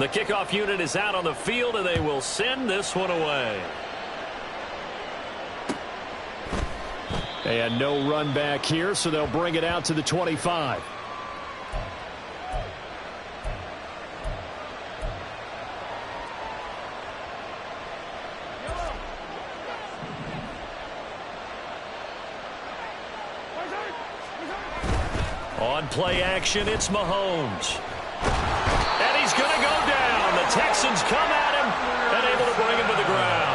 The kickoff unit is out on the field, and they will send this one away. And no run back here, so they'll bring it out to the 25. On play action, it's Mahomes. And he's going to go down. The Texans come at him and able to bring him to the ground.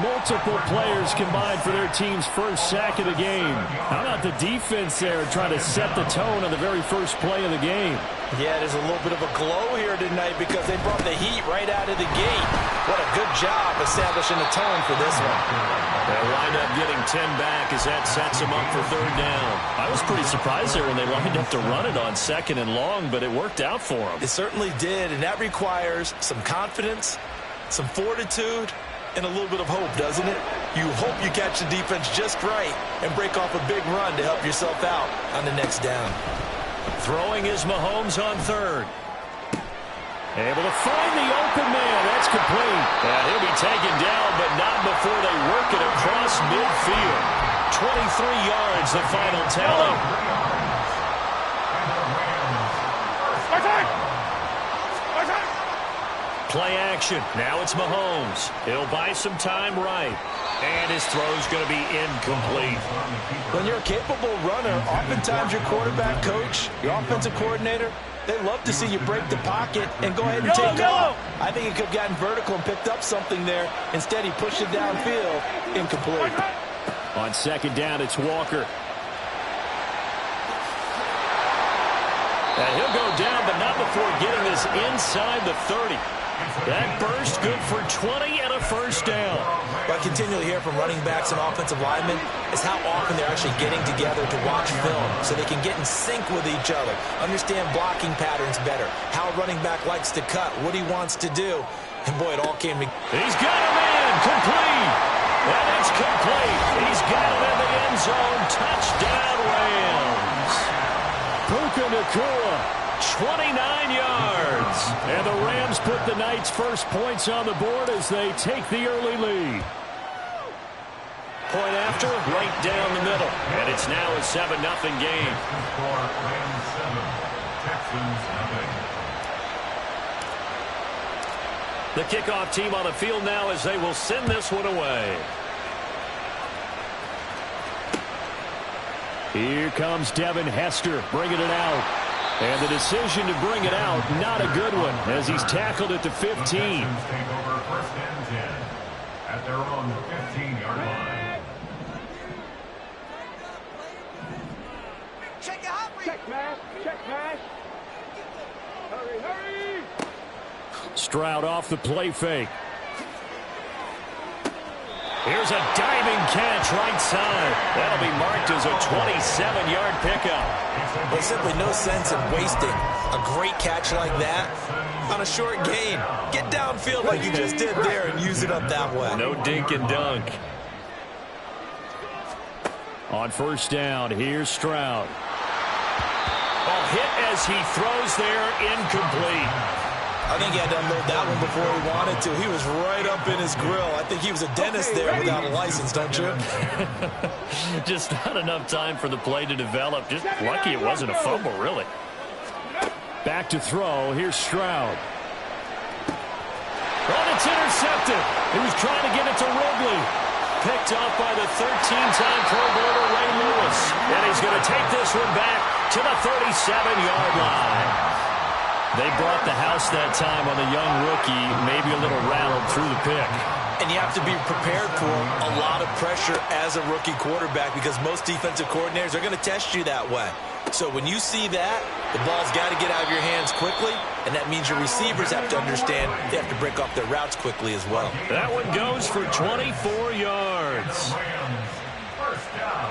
Multiple players combined for their team's first sack of the game. How about the defense there trying to set the tone on the very first play of the game? Yeah, there's a little bit of a glow here tonight because they brought the heat right out of the gate. What a good job establishing the tone for this one. They'll wind up getting 10 back as that sets them up for third down. I was pretty surprised there when they lined up to run it on 2nd and long, but it worked out for them. It certainly did, and that requires some confidence, some fortitude, and a little bit of hope, doesn't it? You hope you catch the defense just right and break off a big run to help yourself out on the next down. Throwing is Mahomes on 3rd. Able to find the open man. That's complete. And he'll be taken down, but not before they work it across midfield. 23 yards, the final tally. Play action. Now it's Mahomes. He'll buy some time right. And his throw's going to be incomplete. When you're a capable runner, oftentimes your quarterback coach, your offensive coordinator, they love to see you break the pocket and go ahead and take off. I think he could have gotten vertical and picked up something there. Instead, he pushed it downfield. Incomplete. On 2nd down, it's Walker. And he'll go down, but not before getting this inside the 30. That burst good for 20 and a first down. What I continually hear from running backs and offensive linemen is how often they're actually getting together to watch film so they can get in sync with each other, understand blocking patterns better, how a running back likes to cut, what he wants to do. And boy, it all came together. He's got him in, complete. And it's complete. He's got him in the end zone. Touchdown, Rams. Puka Nacua. 29 yards. And the Rams put the Knights' first points on the board as they take the early lead. Point after, right down the middle. And it's now a 7-0 game. The kickoff team on the field now as they will send this one away. Here comes Devin Hester bringing it out. And the decision to bring it out, not a good one, as he's tackled at the 15. Take over 1st and 10 at their own 15-yard line. Check pass. Hurry. Stroud off the play fake. Here's a diving catch right side. That'll be marked as a 27-yard pickup. There's simply no sense in wasting a great catch like that on a short gain. Get downfield like you just did there and use it up that way. No dink and dunk. On 1st down, here's Stroud. Hit as he throws there, incomplete. I think he had to unload that one before he wanted to. He was right up in his grill. I think he was a dentist there without a license, don't you? Just not enough time for the play to develop. Just lucky it wasn't a fumble, really. Back to throw. Here's Stroud. Oh, it's intercepted. He was trying to get it to Wrigley. Picked off by the 13-time Pro Bowler Ray Lewis. And he's going to take this one back to the 37-yard line. They brought the house that time on the young rookie, maybe a little rattled through the pick. And you have to be prepared for a lot of pressure as a rookie quarterback because most defensive coordinators are going to test you that way. So when you see that, the ball's got to get out of your hands quickly, and that means your receivers have to understand they have to break off their routes quickly as well. That one goes for 24 yards. First down.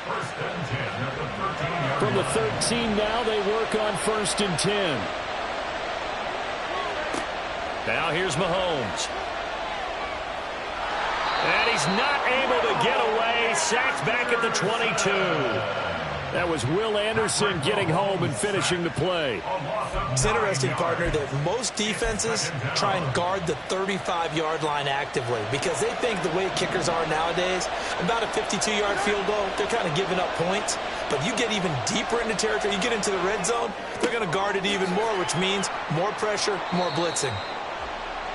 1st and 10 at the 13-yard From the 13 now, they work on 1st and 10. Now here's Mahomes. And he's not able to get away. Sacked back at the 22. That was Will Anderson getting home and finishing the play. It's interesting, partner, that most defenses try and guard the 35-yard line actively because they think the way kickers are nowadays, about a 52-yard field goal, they're kind of giving up points. But you get even deeper into territory, you get into the red zone, they're going to guard it even more, which means more pressure, more blitzing.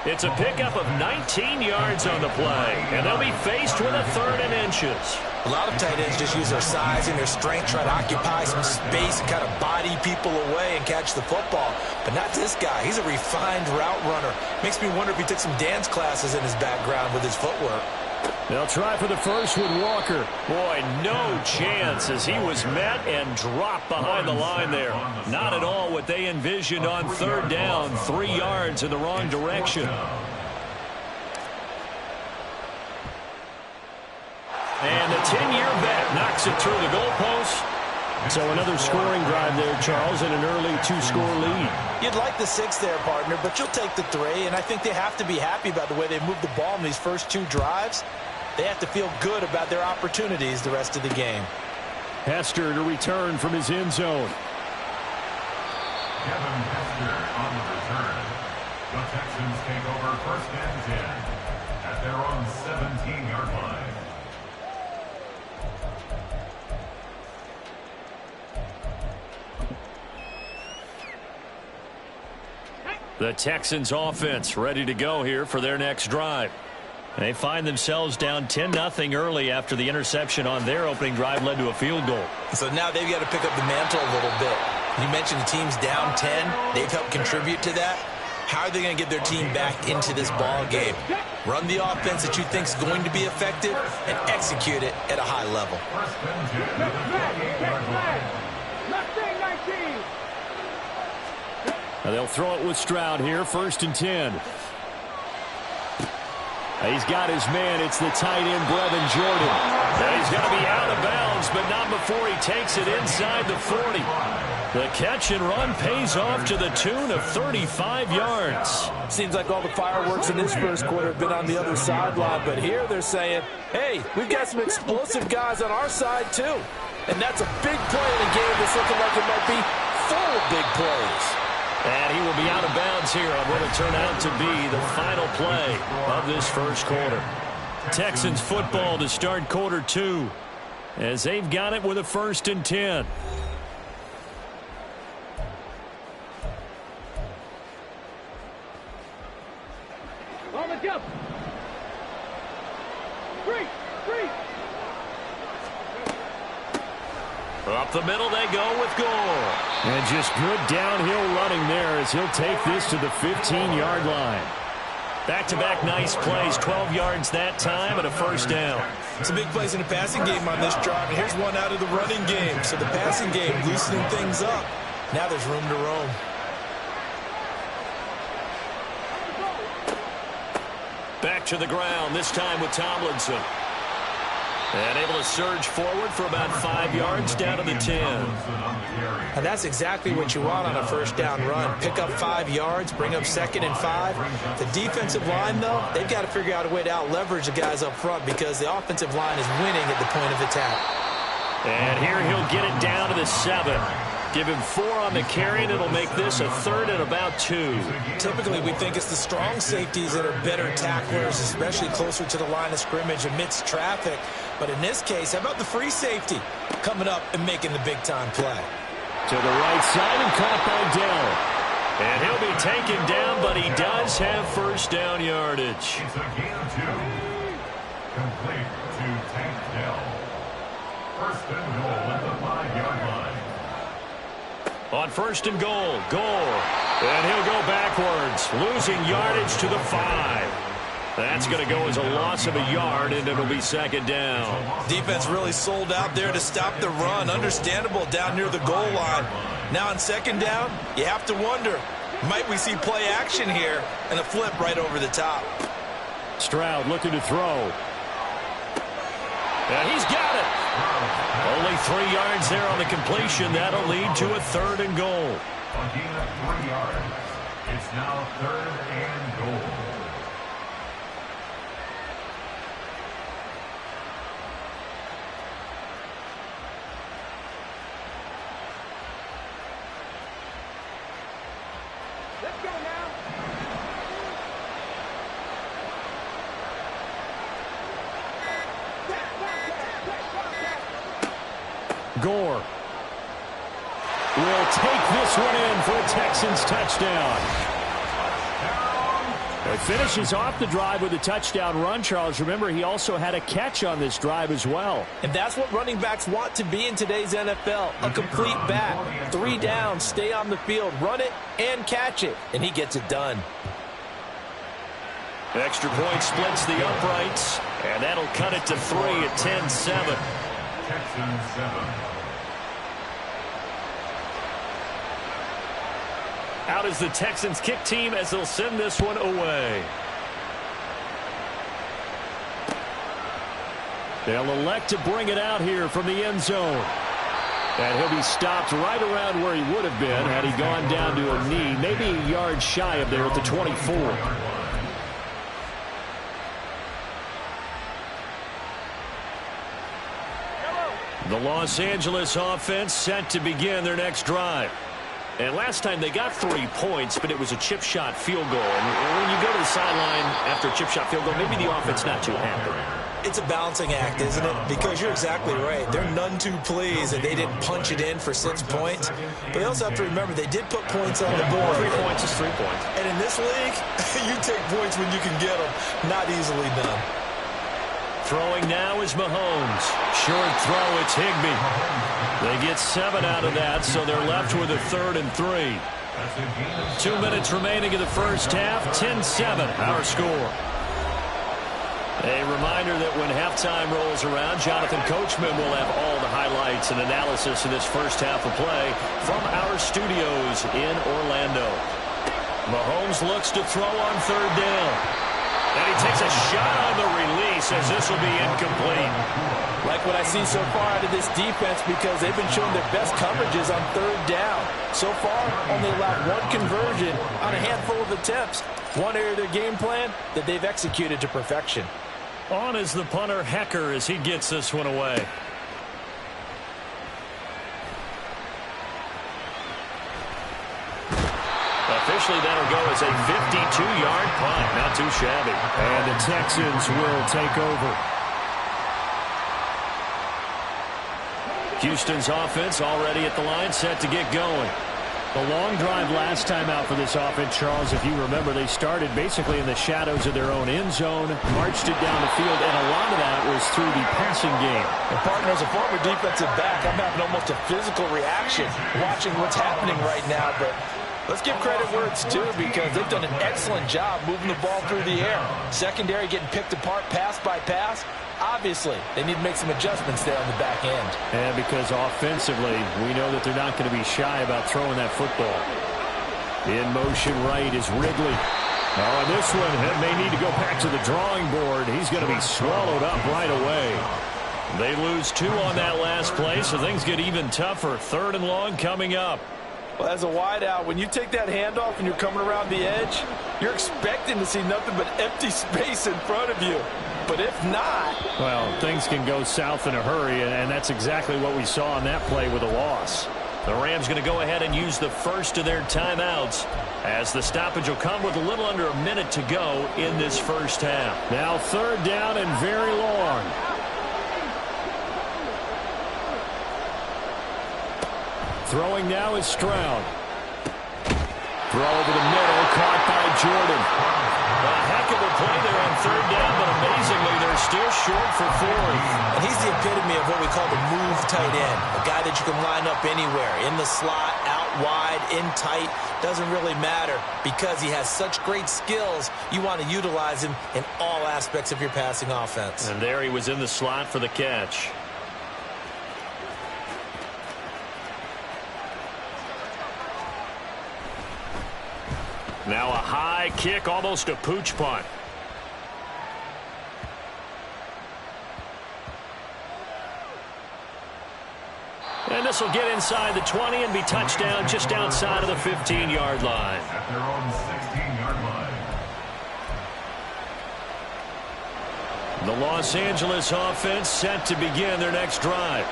It's a pickup of 19 yards on the play, and they'll be faced with a 3rd and inches. A lot of tight ends just use their size and their strength, try to occupy some space and kind of body people away and catch the football. But not this guy. He's a refined route runner. Makes me wonder if he took some dance classes in his background with his footwork. They'll try for the first with Walker. Boy, no chance as he was met and dropped behind the line there. Not at all what they envisioned on 3rd down, 3 yards in the wrong direction. And the 10-year vet knocks it through the goalpost. So another scoring drive there, Charles, and an early 2-score lead. You'd like the 6 there, partner, but you'll take the 3, and I think they have to be happy about the way they moved the ball in these first 2 drives. They have to feel good about their opportunities the rest of the game. Hester to return from his end zone. Kevin Hester on the return. The Texans take over 1st and 10 at their own 17-yard line. The Texans offense ready to go here for their next drive. They find themselves down 10-0 early after the interception on their opening drive led to a field goal. So now they've got to pick up the mantle a little bit. You mentioned the team's down 10. They've helped contribute to that. How are they going to get their team back into this ball game? Run the offense that you think is going to be effective and execute it at a high level. Now they'll throw it with Stroud here, 1st and 10. He's got his man. It's the tight end, Brevin Jordan. Now he's going to be out of bounds, but not before he takes it inside the 40. The catch and run pays off to the tune of 35 yards. Seems like all the fireworks in this first quarter have been on the other sideline, but here they're saying, hey, we've got some explosive guys on our side too. And that's a big play in a game that's looking like it might be full of big plays. And he will be out of bounds here on what will turn out to be the final play of this first quarter. Texans football to start quarter 2 as they've got it with a 1st and 10. On the jump. Free. Up the middle they go with Gore. And just good downhill running there as he'll take this to the 15-yard line. Back-to-back nice plays, 12 yards that time and a 1st down. Some big plays in the passing game on this drive, and here's one out of the running game. So the passing game loosening things up. Now there's room to roam. Back to the ground, this time with Tomlinson. And able to surge forward for about 5 yards down to the 10. And that's exactly what you want on a 1st down run. Pick up 5 yards, bring up 2nd and 5. The defensive line, though, they've got to figure out a way to out-leverage the guys up front because the offensive line is winning at the point of attack. And here he'll get it down to the 7. Give him 4 on the carry, and it'll make this a 3rd and about 2. Typically, we think it's the strong safeties that are better tacklers, especially closer to the line of scrimmage amidst traffic. But in this case, how about the free safety coming up and making the big-time play? To the right side and caught by Dell. And he'll be taken down, but he does have 1st down yardage. It's a gain of 2. Complete to Tank Dell. 1st and goal at the 5-yard line. On 1st and goal, Gore. And he'll go backwards, losing yardage to the 5. That's going to go as a loss of a yard, and it'll be 2nd down. Defense really sold out there to stop the run. Understandable down near the goal line. Now on 2nd down, you have to wonder, might we see play action here and a flip right over the top? Stroud looking to throw. And he's got it. Only 3 yards there on the completion. That'll lead to a 3rd and goal. A gain of 3 yards. It's now 3rd and goal. Let's go now. Gore will take this one in for a Texans touchdown. It finishes off the drive with a touchdown run, Charles. Remember, he also had a catch on this drive as well. And that's what running backs want to be in today's NFL. A complete back. 3 downs, stay on the field, run it, and catch it. And he gets it done. Extra point splits the uprights, and that'll cut it to 3 at 10-7. Texans 7. Out is the Texans kick team as they'll send this one away. They'll elect to bring it out here from the end zone. And he'll be stopped right around where he would have been had he gone down to a knee, maybe a yard shy of there at the 24. The Los Angeles offense set to begin their next drive. And last time they got 3 points, but it was a chip shot field goal. And when you go to the sideline after a chip shot field goal, maybe the offense not too happy. It's a balancing act, isn't it? Because you're exactly right. They're none too pleased that they didn't punch it in for 6 points. But they also have to remember they did put points on the board. 3 points is 3 points. And in this league, you take points when you can get them. Not easily done. Throwing now is Mahomes. Short throw, it's Higbee. They get 7 out of that, so they're left with a 3rd and 3. 2 minutes remaining in the first half. 10-7, our score. A reminder that when halftime rolls around, Jonathan Coachman will have all the highlights and analysis of this first half of play from our studios in Orlando. Mahomes looks to throw on 3rd down. And he takes a shot on the release as this will be incomplete. Like what I see so far out of this defense because they've been showing their best coverages on 3rd down. So far, only allowed 1 conversion on a handful of attempts. One area of their game plan that they've executed to perfection. On is the punter, Hecker, as he gets this one away. Officially, that'll go as a 52-yard punt. Not too shabby. And the Texans will take over. Houston's offense already at the line, set to get going. The long drive last time out for this offense, Charles, if you remember, they started basically in the shadows of their own end zone, marched it down the field, and a lot of that was through the passing game. And partner, as a former defensive back, I'm having almost a physical reaction watching what's happening right now, but let's give credit where it's due because they've done an excellent job moving the ball through the air. Secondary getting picked apart pass by pass. Obviously, they need to make some adjustments there on the back end. And because offensively, we know that they're not going to be shy about throwing that football. In motion right is Ridley. Oh, and this one may need to go back to the drawing board. He's going to be swallowed up right away. They lose 2 on that last play, so things get even tougher. 3rd and long coming up. Well, as a wideout, when you take that handoff and you're coming around the edge, you're expecting to see nothing but empty space in front of you. But if not... well, things can go south in a hurry, and that's exactly what we saw on that play with a loss. The Rams going to go ahead and use the first of their timeouts as the stoppage will come with a little under a minute to go in this first half. Now 3rd down and very long. Throwing now is Stroud. Throw over the middle, caught by Jordan. A heck of a play there on 3rd down, but amazingly, they're still short for 4th. And he's the epitome of what we call the move tight end. A guy that you can line up anywhere. In the slot, out wide, in tight. Doesn't really matter because he has such great skills. You want to utilize him in all aspects of your passing offense. And there he was in the slot for the catch. Now a high kick, almost a pooch punt. And this will get inside the 20 and be touchdown just outside of the 15-yard line. At their own 16-yard line. The Los Angeles offense set to begin their next drive.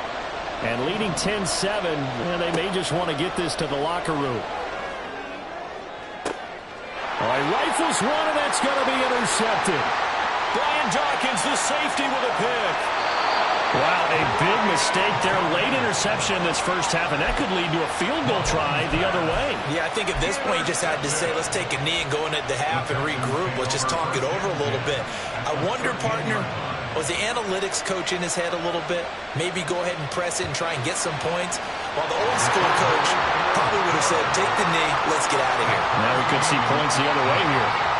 And leading 10-7, they may just want to get this to the locker room. Oh, he rifles one, and that's going to be intercepted. Brian Dawkins, the safety, with a pick. Wow, a big mistake there. Late interception in this first half, and that could lead to a field goal try the other way. Yeah, I think at this point you just had to say, let's take a knee and go into the half and regroup. Let's just talk it over a little bit. I wonder, partner, was the analytics coach in his head a little bit? Maybe go ahead and press it and try and get some points? While the old school coach probably would have said, take the knee, let's get out of here. Now we could see points the other way here.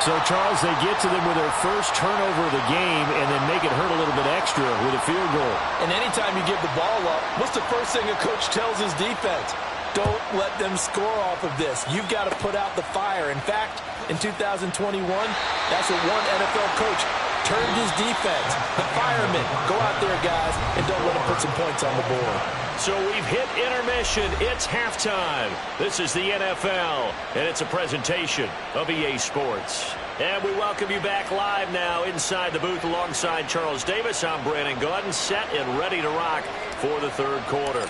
So, Charles, they get to them with their first turnover of the game and then make it hurt a little bit extra with a field goal. And anytime you give the ball up, what's the first thing a coach tells his defense? Don't let them score off of this. You've got to put out the fire. In fact, in 2021, that's what one NFL coach turned his defense. The firemen, go out there, guys, and don't let them put some points on the board. So we've hit intermission. It's halftime. This is the NFL, and it's a presentation of EA Sports. And we welcome you back live now inside the booth alongside Charles Davis. I'm Brandon Gaudin, set and ready to rock for the third quarter.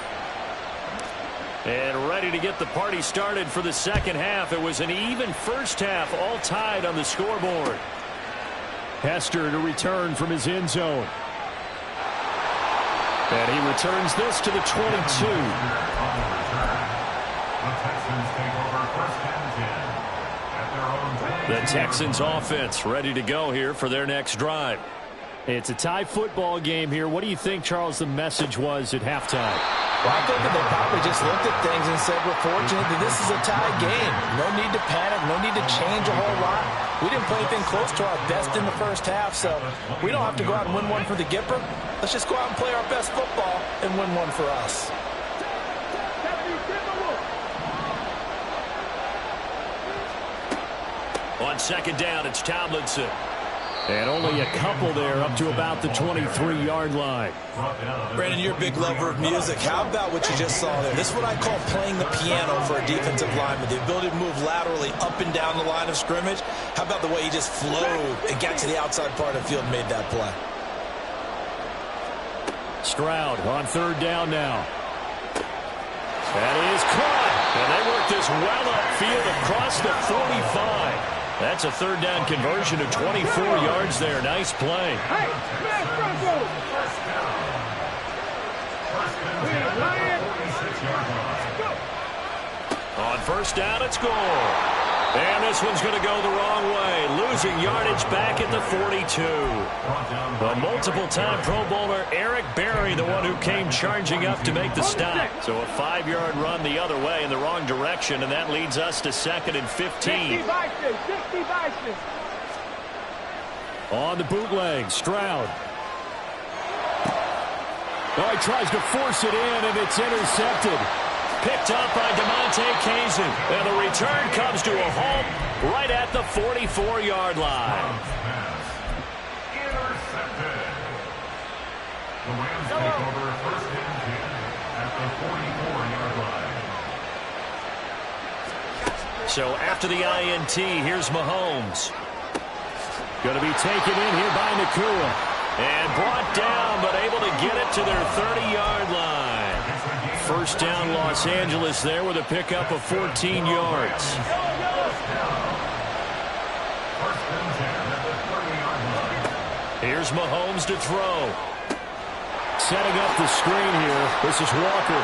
And ready to get the party started for the second half. It was an even first half, all tied on the scoreboard. Hester to return from his end zone. And he returns this to the 22. The Texans offense ready to go here for their next drive. It's a tie football game here. What do you think, Charles, the message was at halftime? Well, I think that they probably just looked at things and said, we're fortunate that this is a tie game. No need to panic, no need to change a whole lot. We didn't play anything close to our best in the first half, so we don't have to go out and win one for the Gipper. Let's just go out and play our best football and win one for us. On second down, it's Tomlinson. And only a couple there up to about the 23-yard line. Brandon, you're a big lover of music. How about what you just saw there? This is what I call playing the piano for a defensive lineman. The ability to move laterally up and down the line of scrimmage. How about the way he just flowed and got to the outside part of the field and made that play? Stroud on third down now. That is caught. And they work this well upfield across the 45. That's a third down conversion of 24 yards there. Nice play. Hey, man, On first down, it's goal. And this one's going to go the wrong way. Losing yardage back at the 42. The multiple-time Pro Bowler Eric Berry, the one who came charging up to make the stop. So a 5-yard run the other way in the wrong direction, and that leads us to 2nd and 15. On the bootleg, Stroud. Oh, he tries to force it in, and it's intercepted. Picked up by DeMonte Kazin. And the return comes to a halt right at the 44-yard line. Intercepted. The Rams take over 1st and 10 at the 44-yard line. So after the INT, here's Mahomes. Going to be taken in here by Nakua. And brought down, but able to get it to their 30-yard line. First down, Los Angeles there with a pickup of 14 yards. Here's Mahomes to throw. Setting up the screen here. This is Walker.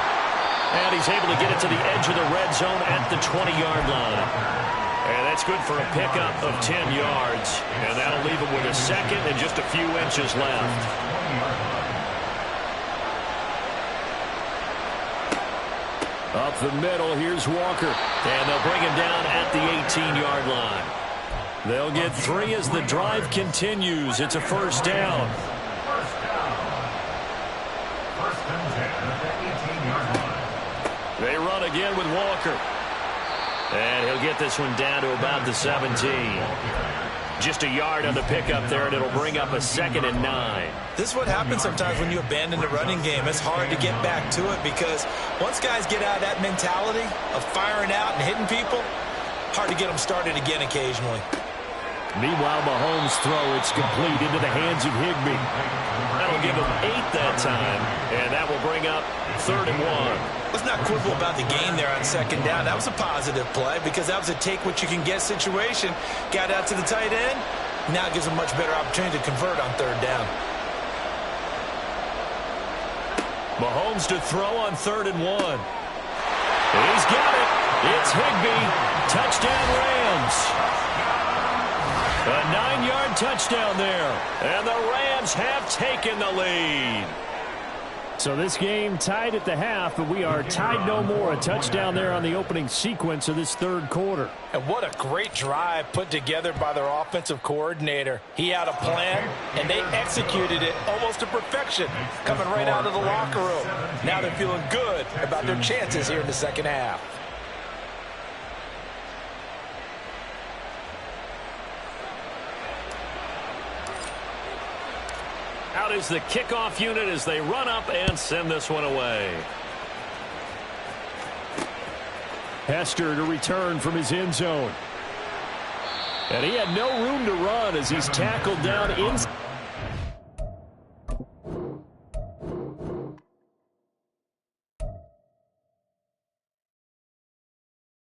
And he's able to get it to the edge of the red zone at the 20-yard line. And that's good for a pickup of 10 yards. And that'll leave him with a second and just a few inches left. Up the middle, here's Walker. And they'll bring him down at the 18-yard line. They'll get 3 as the drive continues. It's a first down. They run again with Walker. And he'll get this one down to about the 17. Just a yard on the pickup there, and it'll bring up a 2nd and 9. This is what happens sometimes when you abandon the running game. It's hard to get back to it because once guys get out of that mentality of firing out and hitting people, hard to get them started again occasionally. Meanwhile, Mahomes' throw, it's complete into the hands of Higbee. That'll give him 8 that time, and that will bring up 3rd and 1. Let's not quibble about the game there on 2nd down. That was a positive play because that was a take-what-you-can-get situation. Got out to the tight end. Now it gives him a much better opportunity to convert on 3rd down. Mahomes to throw on 3rd and 1. He's got it. It's Higbee. Touchdown, Rams. A 9-yard touchdown there. And the Rams have taken the lead. So this game tied at the half, but we are tied no more. A touchdown there on the opening sequence of this 3rd quarter. And what a great drive put together by their offensive coordinator. He had a plan, and they executed it almost to perfection, coming right out of the locker room. Now they're feeling good about their chances here in the 2nd half. Out is the kickoff unit as they run up and send this one away. Hester to return from his end zone. And he had no room to run as he's tackled down inside.